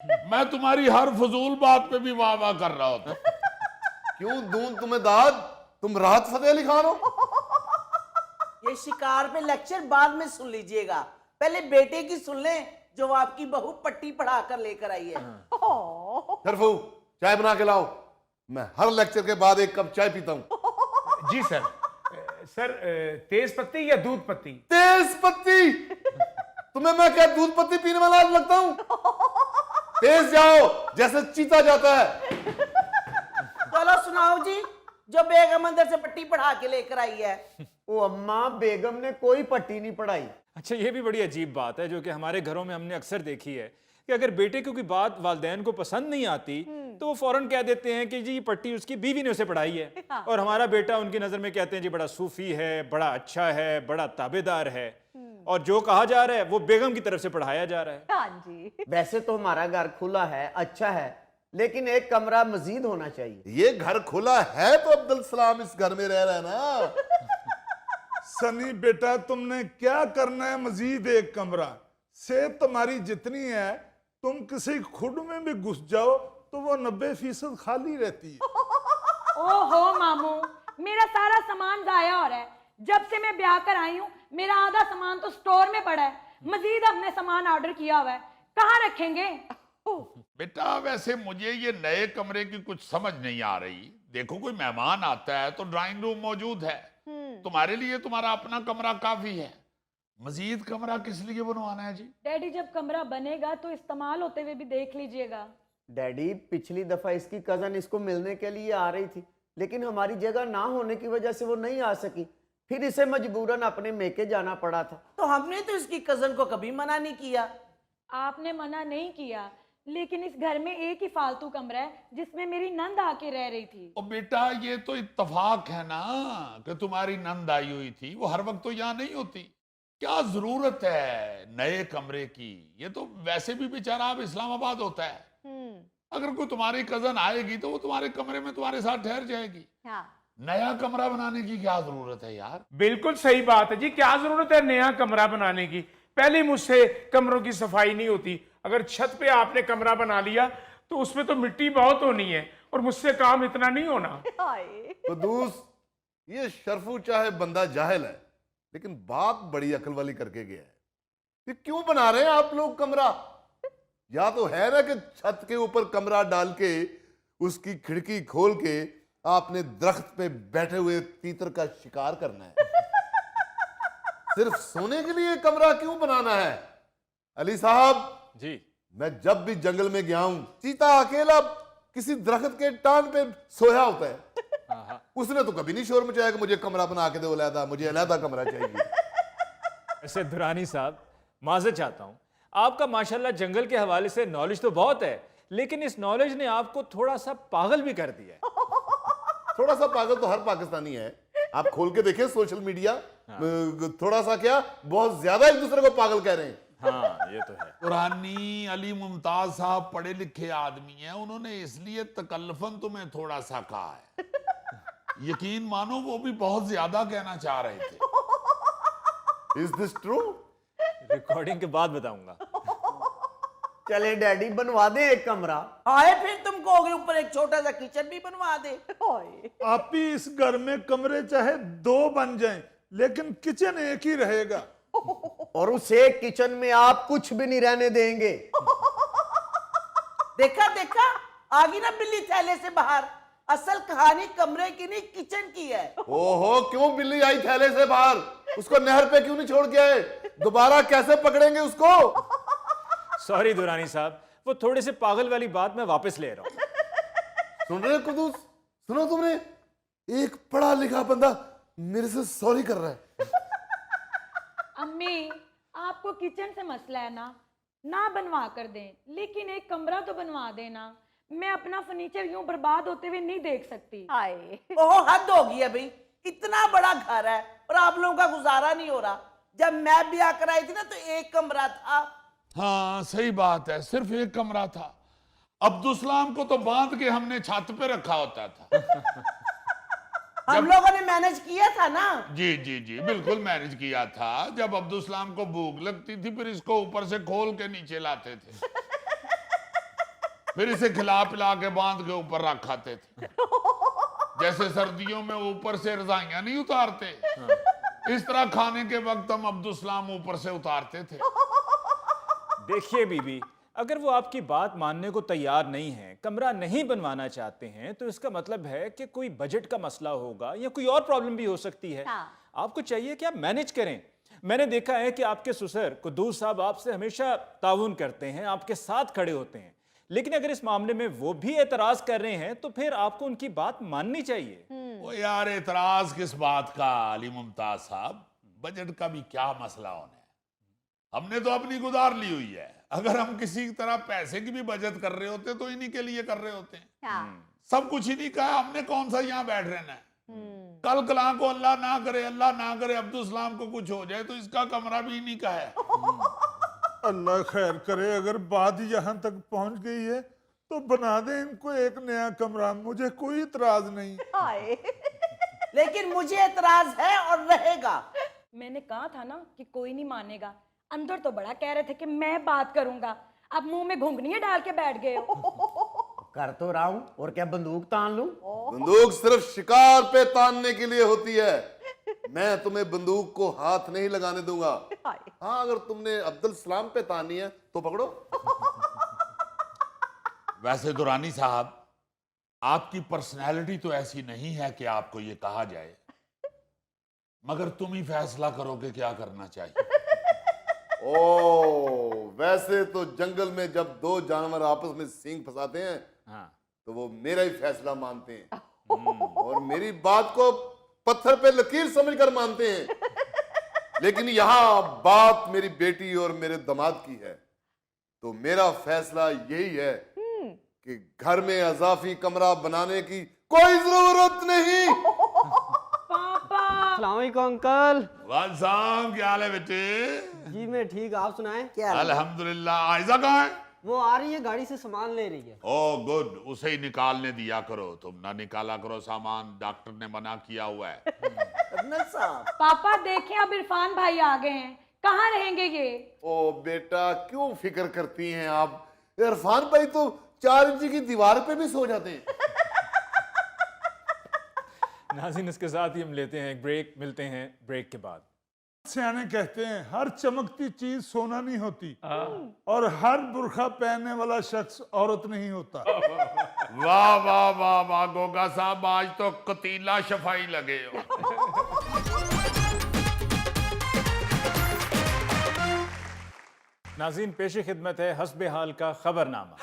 मैं तुम्हारी हर फजूल बात पे भी वाह वाह कर रहा होता। क्यों दूं तुम्हें दाद? तुम राहत फतेह अली खान हो? ये शिकार पे लेक्चर बाद में सुन लीजिएगा, पहले बेटे की सुन लें जो आपकी बहू पट्टी पढ़ा कर लेकर आई है। शरफू, चाय बना के लाओ। मैं हर लेक्चर के बाद एक कप चाय पीता हूं। जी सर। सर तेज पत्ती या दूध पत्ती? तेज पत्ती। तुम्हें मैं क्या दूध पत्ती पीने वाला लगता हूं? तेज जाओ जैसे चीता जाता है। चलो सुनाओ जी, जो बेगम अंदर से पट्टी पढ़ा के लेकर आई है। वो अम्मा, बेगम ने कोई पट्टी नहीं पढ़ाई। अच्छा, ये भी बड़ी अजीब बात है जो कि हमारे घरों में हमने अक्सर देखी है कि अगर बेटे को कोई बात वालिदैन को पसंद नहीं आती तो वो फौरन कह देते हैं कि जी ये पट्टी उसकी बीवी ने उसे पढ़ाई है। और हमारा बेटा उनकी नजर में कहते हैं जी बड़ा सूफी है, बड़ा अच्छा है, बड़ा ताबेदार है, और जो कहा जा रहा है वो बेगम की तरफ से पढ़ाया जा रहा है। हाँ जी। वैसे तो हमारा घर खुला है, अच्छा है, लेकिन एक कमरा मजीद होना चाहिए। ये घर खुला है तो अब्दुल सलाम इस घर में रह रहा है ना। सनी बेटा, तुमने क्या करना है मजीद एक कमरा? सेहत तुम्हारी जितनी है, तुम किसी खुड में भी घुस जाओ तो वो 90% खाली रहती है। ओहो मामू, मेरा सारा सामान जाया हो रहा है। जब से मैं ब्याह कर आई हूँ मेरा आधा सामान तो स्टोर में पड़ा है, मजीद हमने सामान ऑर्डर किया हुआ है, कहाँ रखेंगे? बेटा, वैसे मुझे ये नए कमरे की कुछ समझ नहीं आ रही। देखो, कोई मेहमान आता है तो ड्राइंग रूम मौजूद है, तुम्हारे लिए तुम्हारा अपना कमरा काफी है। मजीद कमरा किस लिए बनवाना है जी? डैडी, जब कमरा बनेगा तो इस्तेमाल होते हुए भी देख लीजिएगा। डैडी, पिछली दफा इसकी कजन इसको मिलने के लिए आ रही थी, लेकिन हमारी जगह ना होने की वजह से वो नहीं आ सकी, फिर इसे मजबूरन अपने मेके जाना पड़ा था। तो हमने तो इसकी कजन को कभी मना नहीं किया। आपने मना नहीं किया, लेकिन इस घर में एक ही फालतू कमरा है जिसमें मेरी नंद आके रह रही थी। ओ बेटा, ये तो इत्तेफाक है ना कि तुम्हारी नंद आई हुई थी, वो हर वक्त तो यहाँ नहीं होती। क्या जरूरत है नए कमरे की? ये तो वैसे भी बेचारा अब इस्लामाबाद होता है। अगर कोई तुम्हारी कजन आएगी तो वो तुम्हारे कमरे में तुम्हारे साथ ठहर जाएगी। हाँ। नया कमरा बनाने की क्या जरूरत है यार? बिल्कुल सही बात है जी, क्या जरूरत है नया कमरा बनाने की? पहले मुझसे कमरों की सफाई नहीं होती। अगर छत पे आपने कमरा बना लिया तो उसमें तो मिट्टी बहुत होनी है और मुझसे काम इतना नहीं होना। कुदूस, ये शरफू चाहे बंदा जाहिल है, लेकिन बात बड़ी अकल वाली करके गया है। ये क्यों बना रहे हैं आप लोग कमरा? या तो है ना कि छत के ऊपर कमरा डाल के उसकी खिड़की खोल के आपने दरख्त पे बैठे हुए तीतर का शिकार करना है। सिर्फ सोने के लिए कमरा क्यों बनाना है? अली साहब जी, मैं जब भी जंगल में गया हूं, चीता अकेला किसी दरख्त के टान पे सोया होता है। उसने तो कभी नहीं शोर मचाया कि मुझे कमरा बना के दो अलहदा, मुझे अलहदा कमरा चाहिए। ऐसे दुरानी साहब, माजरत चाहता हूँ, आपका माशाल्लाह जंगल के हवाले से नॉलेज तो बहुत है, लेकिन इस नॉलेज ने आपको थोड़ा सा पागल भी कर दिया है। थोड़ा सा पागल तो हर पाकिस्तानी है। आप खोल के देखें सोशल मीडिया, थोड़ा सा क्या, बहुत ज्यादा एक दूसरे को पागल कह रहे हैं। हाँ, ये तो है। पुरानी अली मुमताज साहब पढ़े लिखे आदमी हैं, उन्होंने इसलिए तकल्लफन तुम्हें थोड़ा सा कहा है। यकीन मानो वो भी बहुत ज्यादा कहना चाह रहे थे। Is this true? रिकॉर्डिंग के बाद बताऊंगा। चले डैडी, बनवा दे एक कमरा। आए फिर तुम कहोगे ऊपर एक छोटा सा किचन भी बनवा दे। आप ही इस घर में कमरे चाहे 2 बन जाएं, लेकिन किचन एक ही रहेगा। और उस एक किचन में आप कुछ भी नहीं रहने देंगे। देखा देखा, आ गई ना बिल्ली थैले से बाहर। असल कहानी कमरे की नहीं, किचन की है। ओहो, क्यों बिल्ली आई थैले से बाहर? उसको नहर पे क्यों नहीं छोड़ के आए? दोबारा कैसे पकड़ेंगे उसको? सॉरी दुरानी साहब, वो थोड़े से पागल वाली बात मैं वापस ले रहा हूँ। सुन रहे हो कुदूस? सुनो तुमने, एक पढ़ा लिखा बंदा मेरे से सॉरी कर रहा है। अम्मी, आपको किचन से मसला है ना बनवा कर दें, लेकिन एक कमरा तो बनवा देना। मैं अपना फर्नीचर यूं बर्बाद होते हुए नहीं देख सकती। हाय। ओहो, हद हो गई है भाई। इतना बड़ा घर है और आप लोगों का गुजारा नहीं हो रहा। जब मैं ब्याह कराई थी ना तो एक कमरा था। हाँ, सही बात है, सिर्फ एक कमरा था। अब्दुल सलाम को तो बांध के हमने छत पे रखा होता था। हम लोगों ने मैनेज किया था ना। जी जी जी, बिल्कुल मैनेज किया था। जब अब्दुल सलाम को भूख लगती थी फिर इसको ऊपर से खोल के नीचे लाते थे। फिर इसे खिला पिला के बांध के ऊपर रख खाते थे, जैसे सर्दियों में ऊपर से रजाइयां नहीं उतारते, इस तरह खाने के वक्त हम अब्दुलसलाम ऊपर से उतारते थे। देखिए बीबी, अगर वो आपकी बात मानने को तैयार नहीं है, कमरा नहीं बनवाना चाहते हैं, तो इसका मतलब है कि कोई बजट का मसला होगा या कोई और प्रॉब्लम भी हो सकती है। आपको चाहिए कि आप मैनेज करें। मैंने देखा है कि आपके ससुर कुद्दूस साहब आपसे हमेशा ताउन करते हैं, आपके साथ खड़े होते हैं, लेकिन अगर इस मामले में वो भी एतराज कर रहे हैं तो फिर आपको उनकी बात माननी चाहिए। वो यार एतराज किस बात का अली मुमताज साहब, बजट का भी क्या मसला होना है, हमने तो अपनी गुजार ली हुई है। अगर हम किसी तरह पैसे की भी बचत कर रहे होते तो इन्हीं के लिए कर रहे होते हैं। सब कुछ इन्हीं का है, हमने कौन सा यहाँ बैठ रहना है। कल कला को अल्लाह ना करे अब्दुलसलाम को कुछ हो जाए तो इसका कमरा भी इन्हीं का है। अल्लाह खैर करे, अगर बात यहाँ तक पहुंच गई है तो बना दे इनको एक नया कमरा, मुझे कोई इतराज नहीं। लेकिन मुझे एतराज है और रहेगा। मैंने कहा था ना कि कोई नहीं मानेगा, अंदर तो बड़ा कह रहे थे कि मैं बात करूंगा, अब मुंह में घुंघनियां डाल के बैठ गए हो। कर तो रहा हूं, और क्या बंदूक तान लूं? बंदूक सिर्फ शिकार पे तानने के लिए होती है। मैं तुम्हें बंदूक को हाथ नहीं लगाने दूंगा। हाँ, अगर तुमने अब्दुल सलाम पे तानी है तो पकड़ो। वैसे दुरानी साहब, आपकी पर्सनैलिटी तो ऐसी नहीं है कि आपको ये कहा जाए, मगर तुम ही फैसला करोगे क्या करना चाहिए। ओ, वैसे तो जंगल में जब दो जानवर आपस में सींग फंसाते हैं, हाँ, तो वो मेरा ही फैसला मानते हैं और मेरी बात को पत्थर पे लकीर समझकर मानते हैं। लेकिन यहां बात मेरी बेटी और मेरे दामाद की है, तो मेरा फैसला यही है कि घर में अजाफी कमरा बनाने की कोई जरूरत नहीं। अस्सलामुअलैकुम अंकल। वाल साहब, क्या हाल है बेटे? जी मैं ठीक, आप सुनाएं? क्या अल्हम्दुलिल्लाह। आयजा कहाँ है? वो आ रही है, गाड़ी से सामान ले रही है। ओ गुड, उसे ही निकालने दिया करो, तुम ना निकाला करो सामान, डॉक्टर ने मना किया हुआ है। कर्नल साहब, पापा देखें अब इरफान भाई आ गए हैं, कहाँ रहेंगे ये? ओ बेटा, क्यों फिक्र करती हैं आप? इरफान भाई तो 4 इंच की दीवार पे भी सो जाते हैं। नाज़रीन, इसके साथ ही हम लेते हैं एक ब्रेक, मिलते हैं ब्रेक के बाद। सियाने कहते हैं हर चमकती चीज सोना नहीं होती और हर बुरखा पहनने वाला शख्स औरत नहीं होता। वाह वाह वाह वाह गोगा साहब, आज तो कतीला शफाई लगे हो। नाज़रीन, पेश खिदमत है हस्बे हाल का खबरनामा।